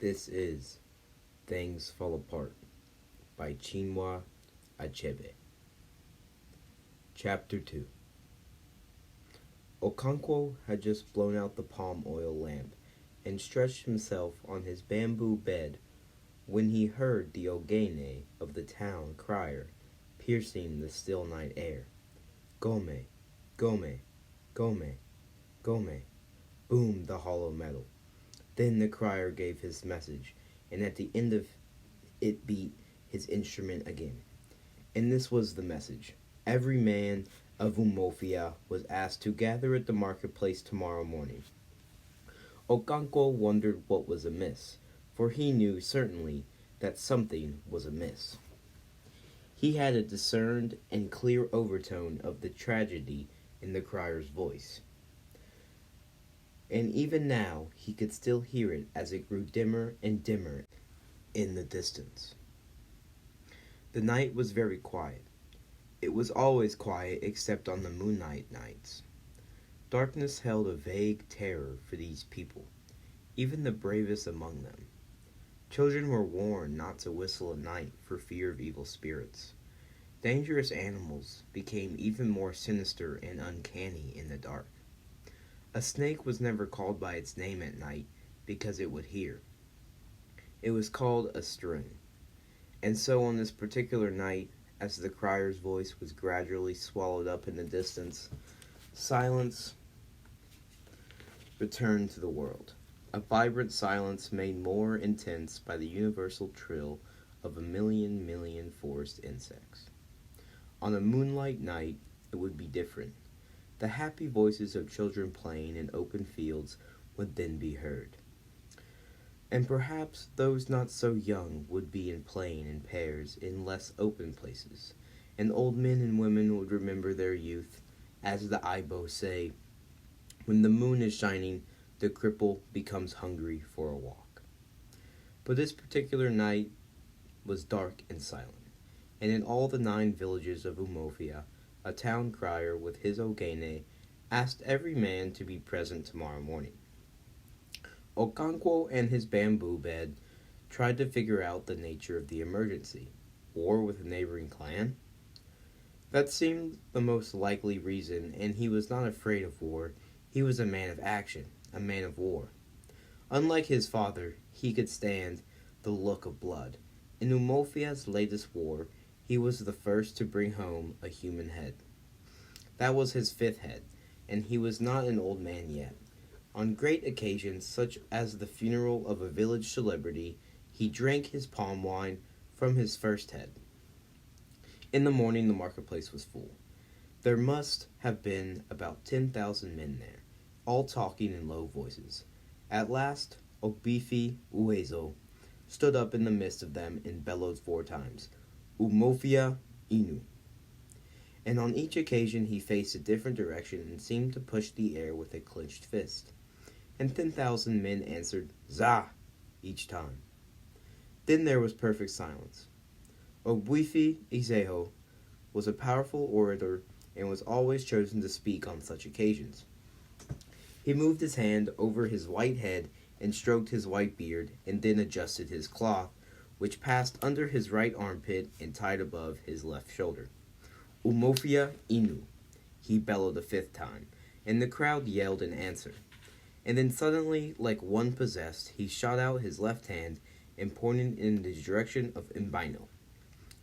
This is Things Fall Apart by Chinua Achebe. Chapter 2. Okonkwo had just blown out the palm oil lamp and stretched himself on his bamboo bed when he heard the ogene of the town crier piercing the still night air. Gome, gome, gome, gome, boomed the hollow metal. Then the crier gave his message, and at the end of it beat his instrument again. And this was the message. Every man of Umofia was asked to gather at the marketplace tomorrow morning. Okonkwo wondered what was amiss, for he knew certainly that something was amiss. He had a discerned and clear overtone of the tragedy in the crier's voice. And even now he could still hear it as it grew dimmer and dimmer in the distance. The night was very quiet. It was always quiet except on the moonlight nights. Darkness held a vague terror for these people, even the bravest among them. Children were warned not to whistle at night for fear of evil spirits. Dangerous animals became even more sinister and uncanny in the dark. A snake was never called by its name at night because it would hear. It was called a string. And so on this particular night, as the crier's voice was gradually swallowed up in the distance, silence returned to the world. A vibrant silence made more intense by the universal trill of a million forest insects. On a moonlight night, it would be different. The happy voices of children playing in open fields would then be heard. And perhaps those not so young would be playing in pairs in less open places, and old men and women would remember their youth, as the Ibo say, when the moon is shining, the cripple becomes hungry for a walk. But this particular night was dark and silent, and in all the 9 villages of Umofia, a town crier with his ogene asked every man to be present tomorrow morning. Okonkwo and his bamboo bed tried to figure out the nature of the emergency. War with a neighboring clan? That seemed the most likely reason, and he was not afraid of war. He was a man of action, a man of war. Unlike his father, he could stand the look of blood. In Umofia's latest war, he was the first to bring home a human head. That was his 5th head, and he was not an old man yet. On great occasions, such as the funeral of a village celebrity, he drank his palm wine from his first head. In the morning, the marketplace was full. There must have been about 10,000 men there, all talking in low voices. At last, Ogbifi Uezo stood up in the midst of them and bellowed 4 times, Umofia Inu. And on each occasion he faced a different direction and seemed to push the air with a clenched fist. And 10,000 men answered, Za! Each time. Then there was perfect silence. Ogbifi Izeho was a powerful orator and was always chosen to speak on such occasions. He moved his hand over his white head and stroked his white beard, and then adjusted his cloth, which passed under his right armpit and tied above his left shoulder. Umofia Inu, he bellowed a 5th time, and the crowd yelled in answer. And then suddenly, like one possessed, he shot out his left hand and pointed in the direction of Mbino,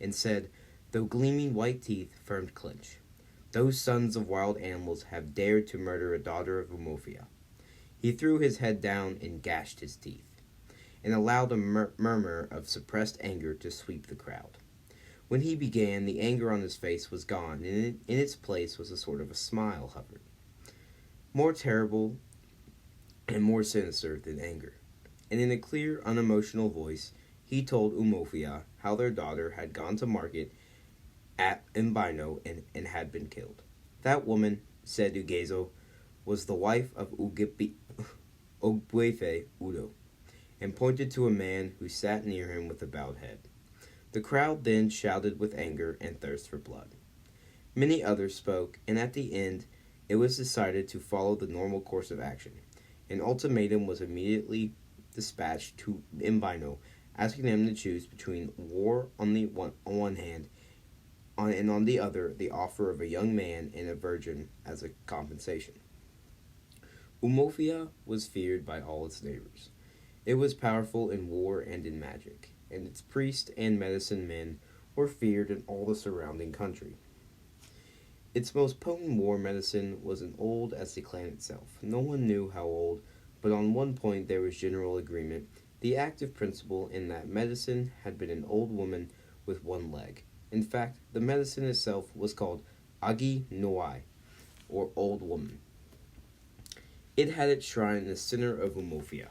and said, though gleaming white teeth firmed clench, those sons of wild animals have dared to murder a daughter of Umofia. He threw his head down and gashed his teeth, and allowed a murmur of suppressed anger to sweep the crowd. When he began, the anger on his face was gone, and in its place was a sort of a smile hovered, more terrible and more sinister than anger. And in a clear, unemotional voice, he told Umofia how their daughter had gone to market at Mbino and had been killed. That woman, said Ugezo, was the wife of Ogbuefe Udo, and pointed to a man who sat near him with a bowed head. The crowd then shouted with anger and thirst for blood. Many others spoke, and at the end it was decided to follow the normal course of action. An ultimatum was immediately dispatched to Mbino, asking them to choose between war on one hand, and on the other, the offer of a young man and a virgin as a compensation. Umofia was feared by all its neighbors. It was powerful in war and in magic, and its priests and medicine men were feared in all the surrounding country. Its most potent war medicine was as old as the clan itself. No one knew how old, but on one point there was general agreement, the active principle in that medicine had been an old woman with one leg. In fact, the medicine itself was called Agi Noai, or Old Woman. It had its shrine in the center of Umofia,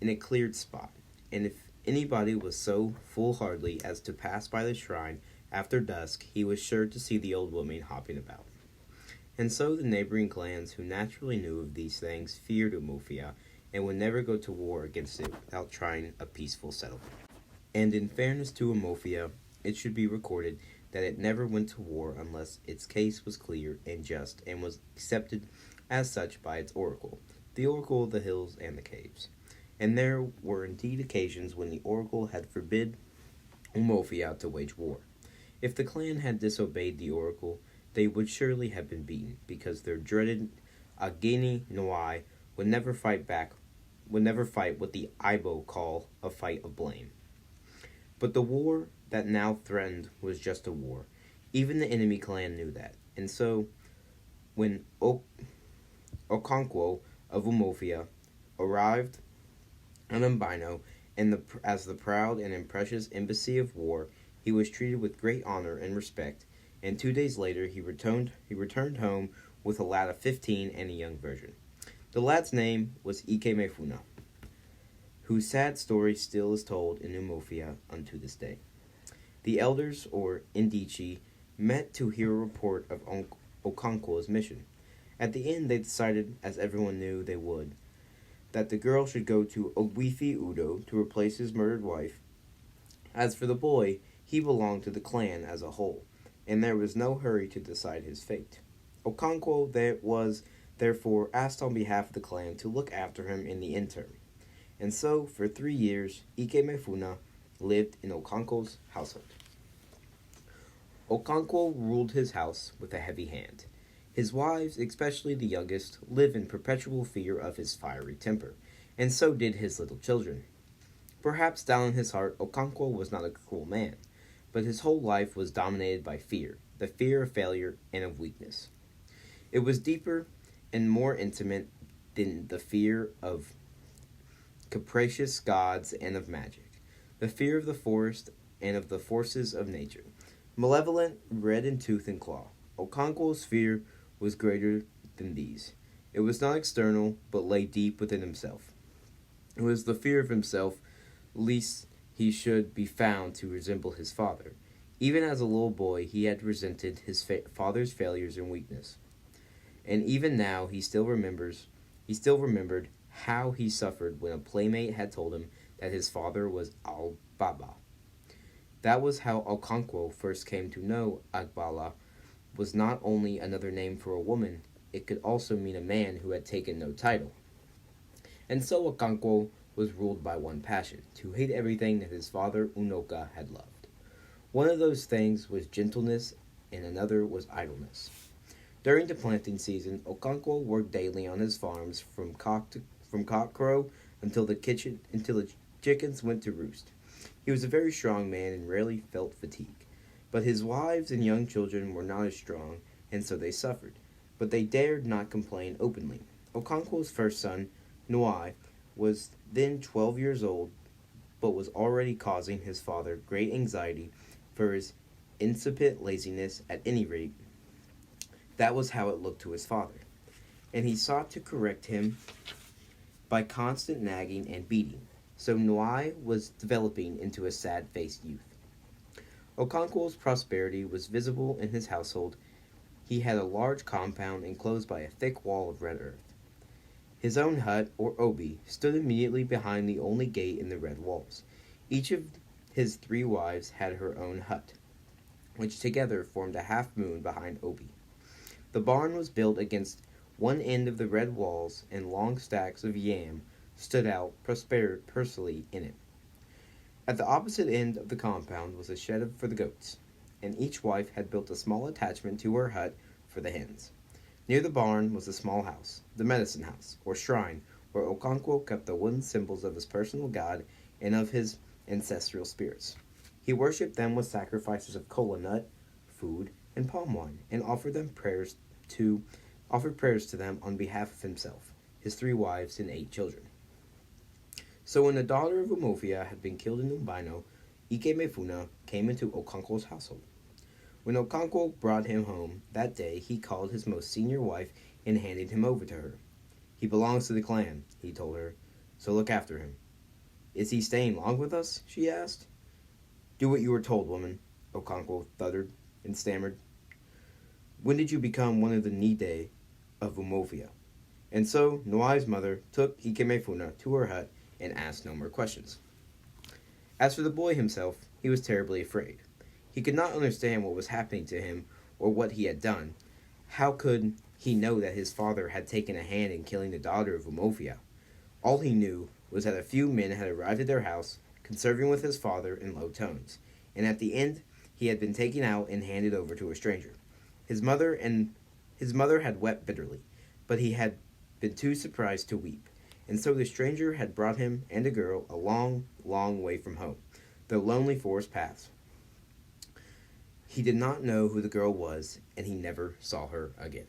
in a cleared spot, and if anybody was so foolhardy as to pass by the shrine after dusk, he was sure to see the old woman hopping about. And so the neighboring clans, who naturally knew of these things, feared Umofia, and would never go to war against it without trying a peaceful settlement. And in fairness to Umofia, it should be recorded that it never went to war unless its case was clear and just, and was accepted as such by its oracle, the oracle of the hills and the caves. And there were indeed occasions when the oracle had forbid Umofia to wage war. If the clan had disobeyed the oracle, they would surely have been beaten, because their dreaded Ageni Noai would never fight what the Ibo call a fight of blame. But the war that now threatened was just a war. Even the enemy clan knew that. And so, when Okonkwo of Umofia arrived on Mbino as the proud and impressive embassy of war, he was treated with great honor and respect, and 2 days later he returned home with a lad of 15 and a young virgin. The lad's name was Ikemefuna, whose sad story still is told in Umofia unto this day. The elders, or Indichi, met to hear a report of Okonkwo's mission. At the end, they decided, as everyone knew they would, that the girl should go to Ogwifi Udo to replace his murdered wife. As for the boy, he belonged to the clan as a whole, and there was no hurry to decide his fate. Okonkwo was, therefore, asked on behalf of the clan to look after him in the interim. And so, for 3 years, Ikemefuna lived in Okonkwo's household. Okonkwo ruled his house with a heavy hand. His wives, especially the youngest, lived in perpetual fear of his fiery temper, and so did his little children. Perhaps down in his heart, Okonkwo was not a cruel man, but his whole life was dominated by fear, the fear of failure and of weakness. It was deeper and more intimate than the fear of capricious gods and of magic, the fear of the forest and of the forces of nature. Malevolent, red in tooth and claw, Okonkwo's fear was greater than these. It was not external, but lay deep within himself. It was the fear of himself, lest he should be found to resemble his father. Even as a little boy, he had resented his father's failures and weakness. And even now, he still remembered how he suffered when a playmate had told him that his father was Al-Baba. That was how Okonkwo first came to know Agbala was not only another name for a woman, it could also mean a man who had taken no title. And so Okonkwo was ruled by one passion, to hate everything that his father Unoka had loved. One of those things was gentleness, and another was idleness. During the planting season, Okonkwo worked daily on his farms from cockcrow until the chickens went to roost. He was a very strong man and rarely felt fatigue. But his wives and young children were not as strong, and so they suffered. But they dared not complain openly. Okonkwo's first son, Noai, was then 12 years old, but was already causing his father great anxiety for his incipient laziness. At any rate, that was how it looked to his father. And he sought to correct him by constant nagging and beating. So Noai was developing into a sad-faced youth. Okonkwo's prosperity was visible in his household. He had a large compound enclosed by a thick wall of red earth. His own hut, or obi, stood immediately behind the only gate in the red walls. Each of his 3 wives had her own hut, which together formed a half-moon behind obi. The barn was built against one end of the red walls, and long stacks of yam stood out prosperously in it. At the opposite end of the compound was a shed for the goats, and each wife had built a small attachment to her hut for the hens. Near the barn was a small house, the medicine house, or shrine, where Okonkwo kept the wooden symbols of his personal god and of his ancestral spirits. He worshipped them with sacrifices of kola nut, food, and palm wine, and offered prayers to them on behalf of himself, his 3 wives, and 8 children. So when the daughter of Umofia had been killed in Umbino, Ike Mefuna came into Okonkwo's household. When Okonkwo brought him home that day, he called his most senior wife and handed him over to her. "He belongs to the clan," he told her, "so look after him." "Is he staying long with us?" she asked. "Do what you were told, woman," Okonkwo thundered and stammered. "When did you become one of the Nide of Umofia?" And so Nwai's mother took Ikemefuna to her hut and asked no more questions. As for the boy himself, he was terribly afraid. He could not understand what was happening to him or what he had done. How could he know that his father had taken a hand in killing the daughter of Umofia? All he knew was that a few men had arrived at their house, conversing with his father in low tones, and at the end he had been taken out and handed over to a stranger. His mother had wept bitterly, but he had been too surprised to weep, and so the stranger had brought him and a girl a long, long way from home, the lonely forest paths. He did not know who the girl was, and he never saw her again.